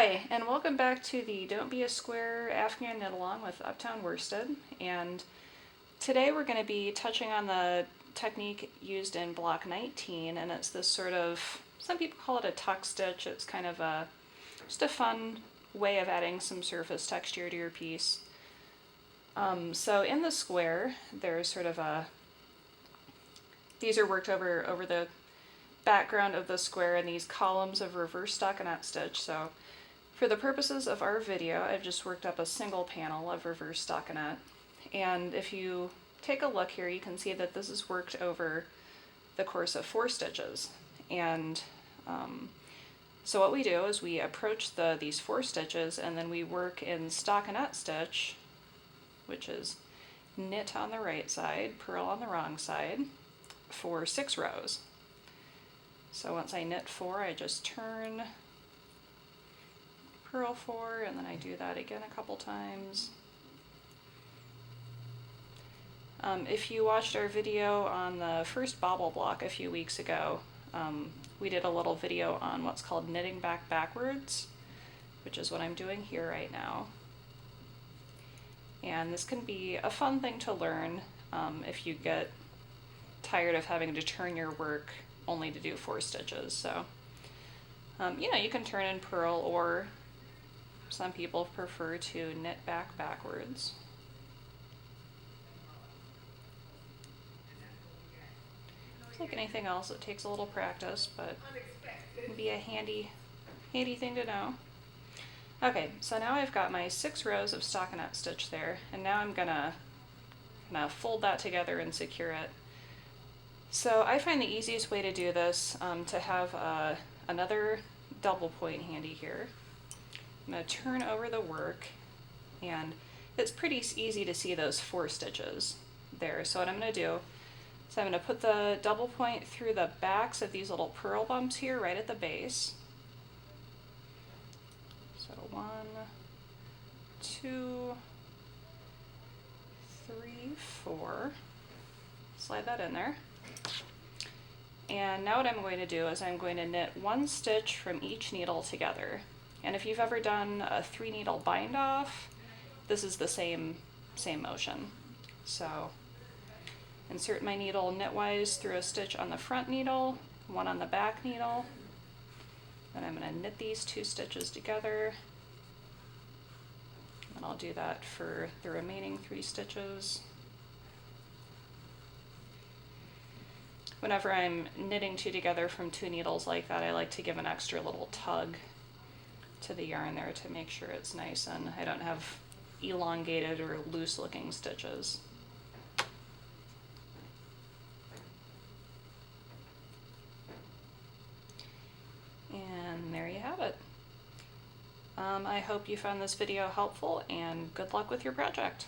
Hi, and welcome back to the Don't Be a Square Afghan Knitalong with Uptown Worsted. And today we're going to be touching on the technique used in block 19, and it's this sort of, some people call it a tuck stitch. It's kind of just a fun way of adding some surface texture to your piece. So in the square, there's sort of these are worked over the background of the square in these columns of reverse stockinette stitch. So for the purposes of our video, I've just worked up a single panel of reverse stockinette. And if you take a look here, you can see that this is worked over the course of 4 stitches. And so what we do is we approach these 4 stitches, and then we work in stockinette stitch, which is knit on the right side, purl on the wrong side, for 6 rows. So once I knit 4, I just turn, purl 4, and then I do that again a couple times. If you watched our video on the first bobble block a few weeks ago, we did a little video on what's called knitting backwards, which is what I'm doing here right now. And this can be a fun thing to learn if you get tired of having to turn your work only to do 4 stitches. So, you can turn and purl, or some people prefer to knit backwards. It's like anything else, it takes a little practice, but it can be a handy thing to know. Okay, so now I've got my 6 rows of stockinette stitch there, and now I'm gonna fold that together and secure it. So I find the easiest way to do this to have another double point handy here. I'm going to turn over the work, and it's pretty easy to see those 4 stitches there. So what I'm going to do is I'm going to put the double point through the backs of these little purl bumps here right at the base. So 1, 2, 3, 4. Slide that in there. And now what I'm going to do is I'm going to knit 1 stitch from each needle together. And if you've ever done a 3 needle bind off, this is the same motion. So insert my needle knitwise through a stitch on the front needle, 1 on the back needle. Then I'm going to knit these 2 stitches together. And I'll do that for the remaining 3 stitches. Whenever I'm knitting 2 together from 2 needles like that, I like to give an extra little tug to the yarn there to make sure it's nice and I don't have elongated or loose looking stitches. And there you have it. I hope you found this video helpful, and good luck with your project.